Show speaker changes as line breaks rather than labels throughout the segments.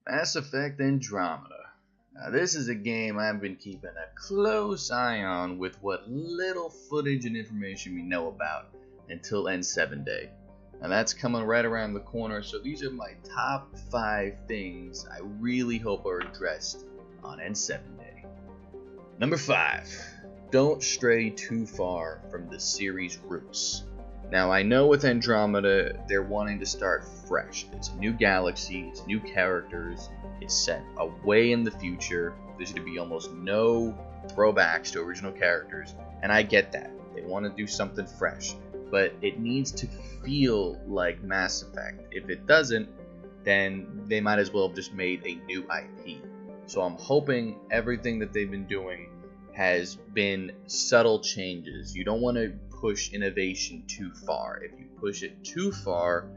Mass Effect Andromeda. Now, this is a game I've been keeping a close eye on with what little footage and information we know about until N7 Day. Now, that's coming right around the corner, so these are my top 5 things I really hope are addressed on N7 Day. Number 5. Don't stray too far from the series' roots. Now, I know with Andromeda, they're wanting to start fresh. It's a new galaxy, it's new characters, it's set away in the future. There's going to be almost no throwbacks to original characters, and I get that. They want to do something fresh, but it needs to feel like Mass Effect. If it doesn't, then they might as well have just made a new IP. So I'm hoping everything that they've been doing has been subtle changes. You don't want to push innovation too far. If you push it too far,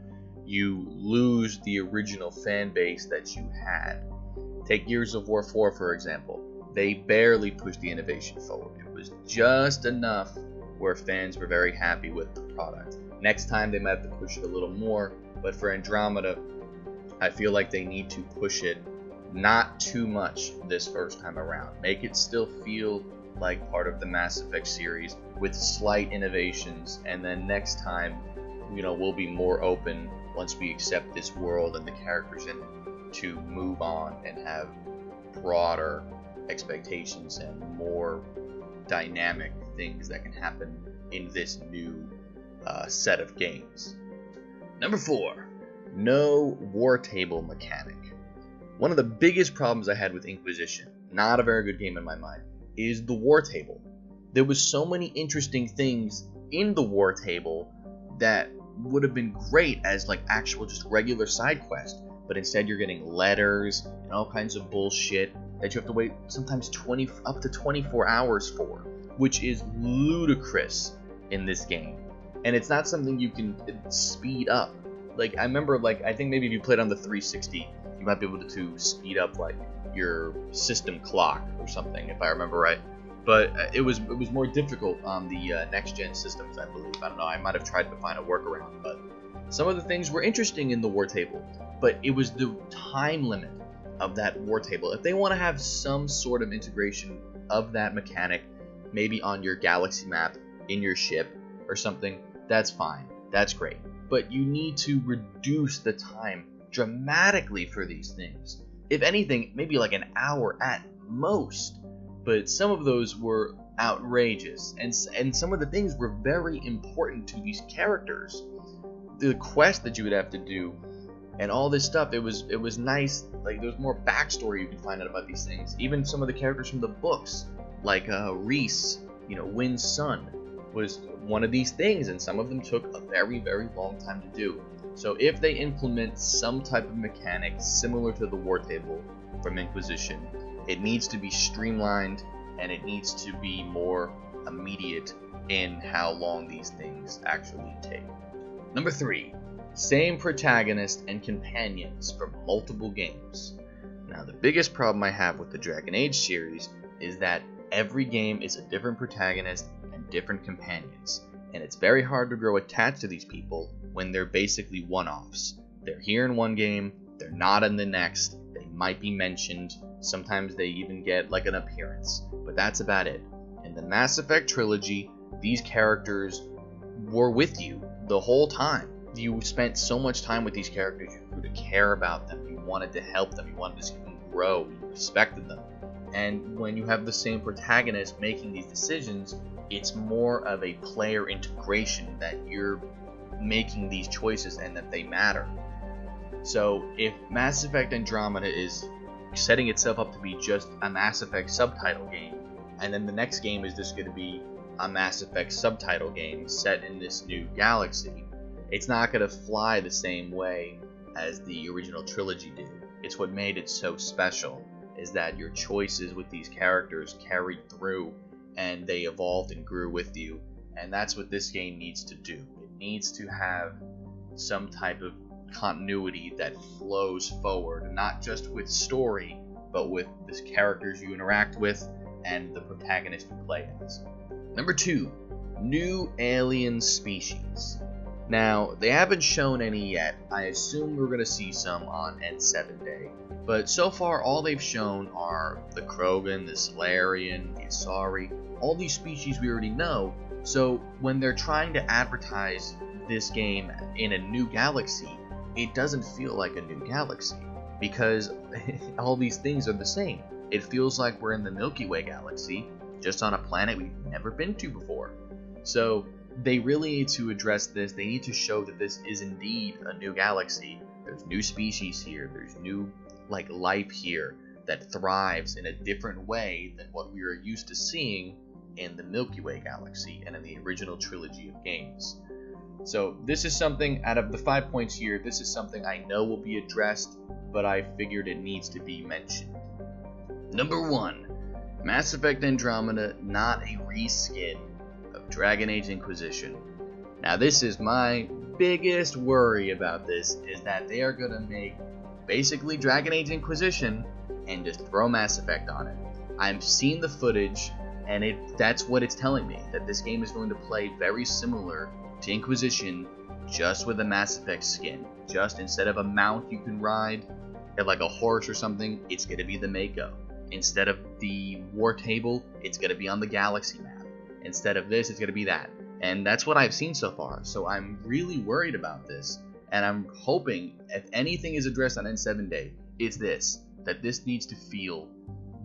you lose the original fan base that you had. Take Gears of War 4 for example. They barely pushed the innovation forward. It was just enough where fans were very happy with the product. Next time they might have to push it a little more, but for Andromeda, I feel like they need to push it not too much this first time around. Make it still feel like part of the Mass Effect series with slight innovations, and then next time, we'll be more open once we accept this world and the characters in it to move on and have broader expectations and more dynamic things that can happen in this new set of games. Number 4. No war table mechanic. One of the biggest problems I had with Inquisition, not a very good game in my mind, is the war table. There was so many interesting things in the war table that would have been great as like actual just regular side quest, but instead you're getting letters and all kinds of bullshit that you have to wait sometimes up to 24 hours for, which is ludicrous in this game. And it's not something you can speed up. Like, I remember, I think maybe if you played on the 360, you might be able to speed up your system clock or something, if I remember right. But it was more difficult on the next gen systems, I believe. I don't know. I might have tried to find a workaround, but some of the things were interesting in the war table. But it was the time limit of that war table. If they want to have some sort of integration of that mechanic, maybe on your galaxy map in your ship or something, that's fine. That's great. But you need to reduce the time dramatically for these things. If anything, maybe like an hour at most. But some of those were outrageous, and some of the things were very important to these characters. The quest that you would have to do, and all this stuff, it was nice. Like, there was more backstory you could find out about these things. Even some of the characters from the books, like Reese, Wynn's son, was one of these things, and some of them took a very, very long time to do. So if they implement some type of mechanic similar to the war table from Inquisition, it needs to be streamlined and it needs to be more immediate in how long these things actually take. Number 3. Same protagonist and companions for multiple games. Now, the biggest problem I have with the Dragon Age series is that every game is a different protagonist and different companions, and it's very hard to grow attached to these people when they're basically one-offs. They're here in one game, they're not in the next, they might be mentioned, sometimes they even get like an appearance, but that's about it. In the Mass Effect trilogy, these characters were with you the whole time. You spent so much time with these characters, you grew to care about them, you wanted to help them, you wanted to see them grow, you respected them. And when you have the same protagonist making these decisions, it's more of a player integration that you're making these choices and that they matter. So if Mass Effect Andromeda is setting itself up to be just a Mass Effect subtitle game, and then the next game is just going to be a Mass Effect subtitle game set in this new galaxy, it's not going to fly the same way as the original trilogy did. It's what made it so special, is that your choices with these characters carried through and they evolved and grew with you, and that's what this game needs to do. It needs to have some type of continuity that flows forward, not just with story, but with the characters you interact with and the protagonist you play as. Number 2. New alien species. Now, they haven't shown any yet. I assume we're going to see some on N7 Day. But so far, all they've shown are the Krogan, the Solarian, the Asari, all these species we already know. So when they're trying to advertise this game in a new galaxy, it doesn't feel like a new galaxy, because all these things are the same. It feels like we're in the Milky Way galaxy, just on a planet we've never been to before. So they really need to address this. They need to show that this is indeed a new galaxy. There's new species here. There's new life here that thrives in a different way than what we are used to seeing in the Milky Way galaxy and in the original trilogy of games. So this is something, out of the 5 points here, this is something I know will be addressed, but I figured it needs to be mentioned. Number 1, Mass Effect Andromeda, not a reskin of Dragon Age Inquisition. Now this is my biggest worry about this, is that they are going to make basically Dragon Age Inquisition and just throw Mass Effect on it. I've seen the footage, and that's what it's telling me, that this game is going to play very similar to Inquisition, just with a Mass Effect skin. Just instead of a mount you can ride, like a horse or something, it's going to be the Mako. Instead of the war table, it's going to be on the galaxy map. Instead of this, it's going to be that. And that's what I've seen so far, so I'm really worried about this. And I'm hoping, if anything is addressed on N7 Day, it's this. That this needs to feel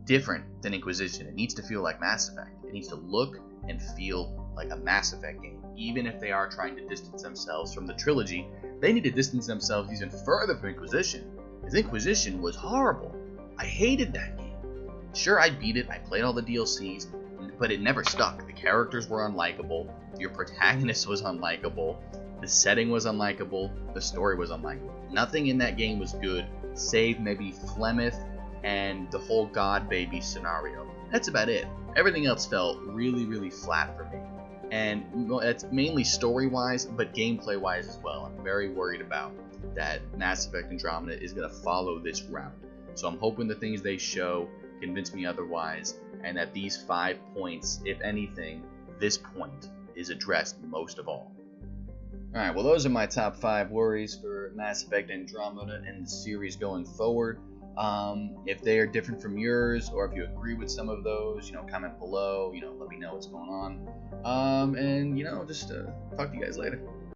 different than Inquisition. It needs to feel like Mass Effect. It needs to look and feel like a Mass Effect game. Even if they are trying to distance themselves from the trilogy, they need to distance themselves even further from Inquisition. Because Inquisition was horrible. I hated that game. Sure, I beat it, I played all the DLCs, but it never stuck. The characters were unlikable, your protagonist was unlikable, the setting was unlikable, the story was unlikable. Nothing in that game was good, save maybe Flemeth and the whole God Baby scenario. That's about it. Everything else felt really, really flat for me. And that's mainly story-wise, but gameplay-wise as well. I'm very worried about that Mass Effect Andromeda is going to follow this route. So I'm hoping the things they show convince me otherwise, and that these 5 points, if anything, this point is addressed most of all. Alright, well those are my top 5 worries for Mass Effect Andromeda and the series going forward. If they are different from yours, or if you agree with some of those, comment below, let me know what's going on. And just talk to you guys later.